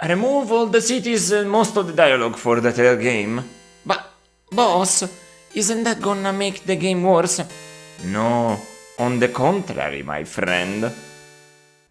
Remove all the cities and most of the dialogue for the third game. But, boss, isn't that gonna make the game worse? No, on the contrary, my friend.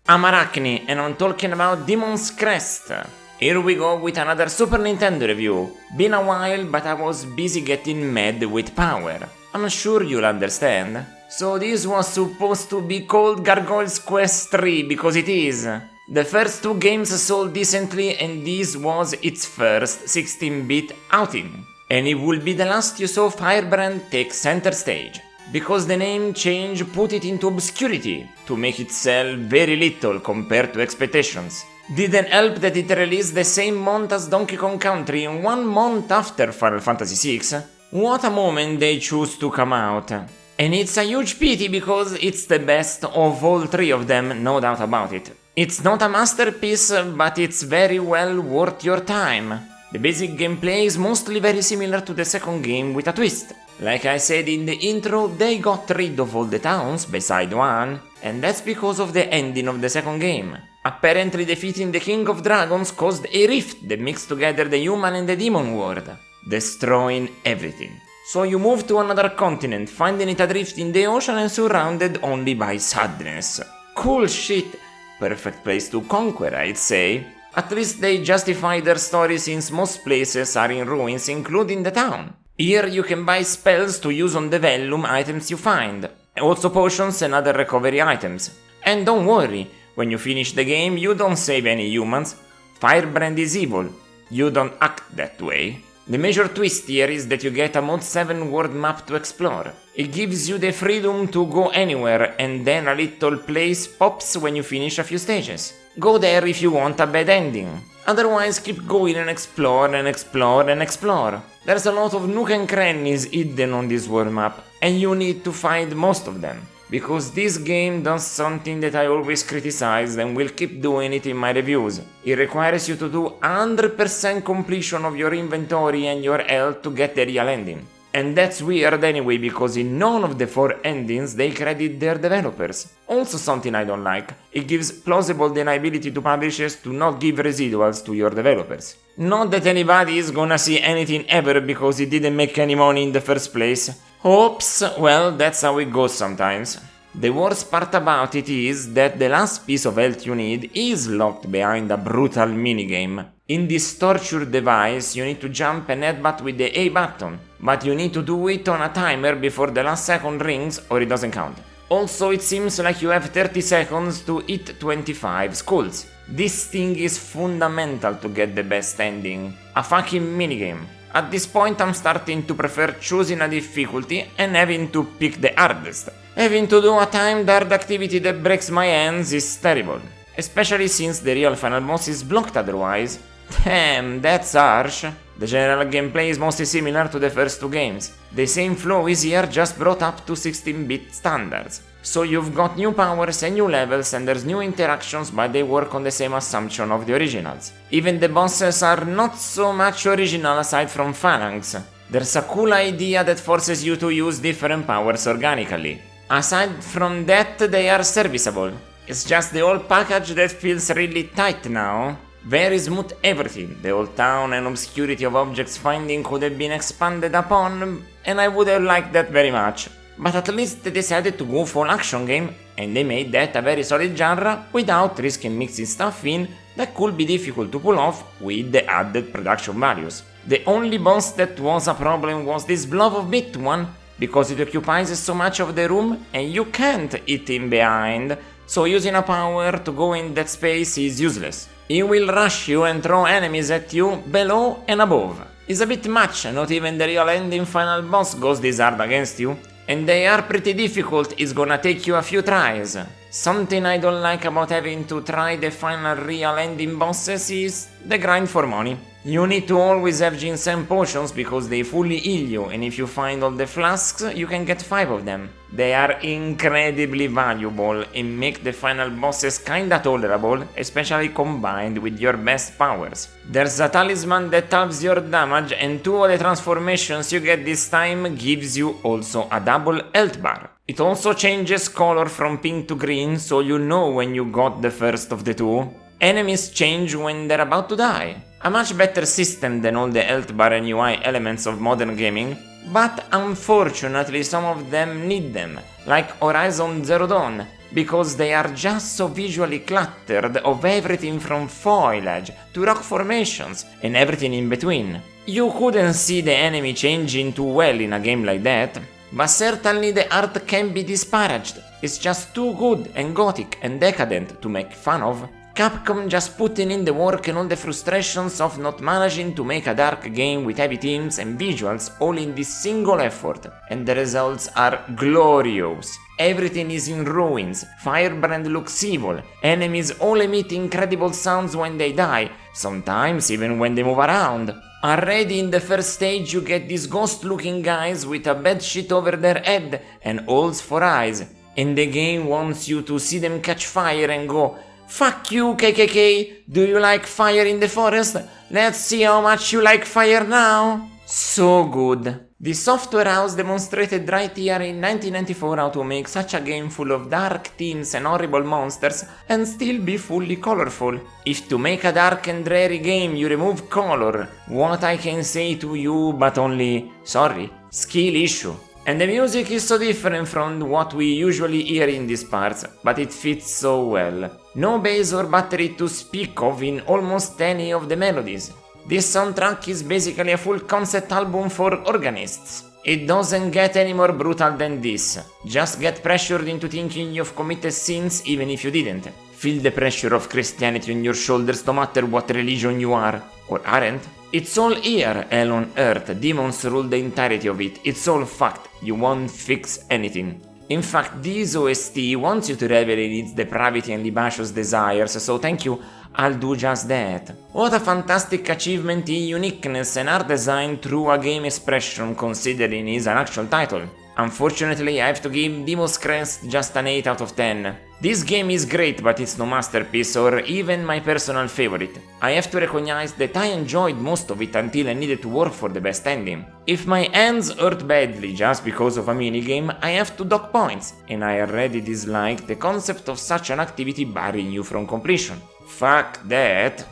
I'm Araknie, and I'm talking about Demon's Crest. Here we go with another Super Nintendo review. Been a while, but I was busy getting mad with power. I'm sure you'll understand. So this was supposed to be called Gargoyle's Quest 3 because it is. The first two games sold decently and this was its first 16-bit outing. And it will be the last you saw Firebrand take center stage. Because the name change put it into obscurity to make it sell very little compared to expectations. Didn't help that it released the same month as Donkey Kong Country 1 month after Final Fantasy VI. What a moment they choose to come out. And it's a huge pity because it's the best of all three of them, no doubt about it. It's not a masterpiece, but it's very well worth your time. The basic gameplay is mostly very similar to the second game with a twist. Like I said in the intro, they got rid of all the towns beside one, and that's because of the ending of the second game. Apparently defeating the King of Dragons caused a rift that mixed together the human and the demon world, destroying everything. So you move to another continent, finding it adrift in the ocean and surrounded only by sadness. Cool shit! Perfect place to conquer, I'd say. At least they justify their story since most places are in ruins, including the town. Here you can buy spells to use on the Vellum items you find, also potions and other recovery items. And don't worry, when you finish the game you don't save any humans. Firebrand is evil. You don't act that way. The major twist here is that you get a Mod 7 world map to explore. It gives you the freedom to go anywhere and then a little place pops when you finish a few stages. Go there if you want a bad ending. Otherwise keep going and explore and explore and explore. There's a lot of nook and crannies hidden on this world map and you need to find most of them. Because this game does something that I always criticize and will keep doing it in my reviews. It requires you to do 100% completion of your inventory and your health to get the real ending. And that's weird anyway because in none of the 4 endings they credit their developers. Also something I don't like, it gives plausible deniability to publishers to not give residuals to your developers. Not that anybody is gonna see anything ever because it didn't make any money in the first place. Oops, well that's how it goes sometimes. The worst part about it is that the last piece of health you need is locked behind a brutal minigame. In this torture device you need to jump and headbutt with the A button, but you need to do it on a timer before the last second rings or it doesn't count. Also it seems like you have 30 seconds to hit 25 skulls. This thing is fundamental to get the best ending. A fucking minigame. At this point I'm starting to prefer choosing a difficulty and having to pick the hardest. Having to do a timed hard activity that breaks my hands is terrible. Especially since the real final boss is blocked otherwise. Damn, that's harsh. The general gameplay is mostly similar to the first two games. The same flow is here, just brought up to 16-bit standards. So you've got new powers and new levels and there's new interactions, but they work on the same assumption of the originals. Even the bosses are not so much original aside from Phalanx. There's a cool idea that forces you to use different powers organically. Aside from that, they are serviceable. It's just the whole package that feels really tight now. Very smooth everything. The old town and obscurity of objects finding could have been expanded upon, and I would have liked that very much. But at least they decided to go full action game, and they made that a very solid genre without risking mixing stuff in that could be difficult to pull off with the added production values. The only boss that was a problem was this blob of meat one, because it occupies so much of the room and you can't hit him behind, so using a power to go in that space is useless. He will rush you and throw enemies at you below and above. It's a bit much, not even the real ending final boss goes this hard against you. And they are pretty difficult, it's gonna take you a few tries. Something I don't like about having to try the final real ending bosses is the grind for money. You need to always have ginseng potions because they fully heal you, and if you find all the flasks, you can get 5 of them. They are incredibly valuable and make the final bosses kinda tolerable, especially combined with your best powers. There's a talisman that halves your damage, and 2 of the transformations you get this time gives you also a double health bar. It also changes color from pink to green, so you know when you got the first of the 2. Enemies change when they're about to die. A much better system than all the health bar and UI elements of modern gaming, but unfortunately some of them need them, like Horizon Zero Dawn, because they are just so visually cluttered of everything from foliage to rock formations and everything in between. You couldn't see the enemy changing too well in a game like that, but certainly the art can be disparaged. It's just too good and gothic and decadent to make fun of. Capcom just putting in the work and all the frustrations of not managing to make a dark game with heavy themes and visuals all in this single effort, and the results are glorious. Everything is in ruins, Firebrand looks evil, enemies all emit incredible sounds when they die, sometimes even when they move around. Already in the first stage you get these ghost-looking guys with a bedsheet over their head and holes for eyes, and the game wants you to see them catch fire and go, "Fuck you, KKK, do you like fire in the forest? Let's see how much you like fire now." So good. The software house demonstrated right here in 1994 how to make such a game full of dark themes and horrible monsters and still be fully colorful. If to make a dark and dreary game you remove color, what I can say to you but only, sorry, skill issue. And the music is so different from what we usually hear in these parts, but it fits so well. No bass or battery to speak of in almost any of the melodies. This soundtrack is basically a full concept album for organists. It doesn't get any more brutal than this. Just get pressured into thinking you've committed sins even if you didn't. Feel the pressure of Christianity on your shoulders no matter what religion you are, or aren't. It's all here, hell on earth, demons rule the entirety of it, it's all fucked, you won't fix anything. In fact, this OST wants you to revel in its depravity and libatious desires, so thank you, I'll do just that. What a fantastic achievement in uniqueness and art design through a game expression considering it's an actual title. Unfortunately, I have to give Demon's Crest just an 8 out of 10. This game is great, but it's no masterpiece or even my personal favorite. I have to recognize that I enjoyed most of it until I needed to work for the best ending. If my hands hurt badly just because of a minigame, I have to dock points, and I already dislike the concept of such an activity barring you from completion. Fuck that.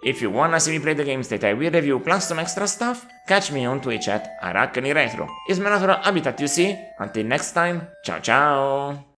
If you wanna see me play the games that I will review plus some extra stuff, catch me on Twitch at Araknie Retro. It's my natural habitat, you see? Until next time, ciao ciao!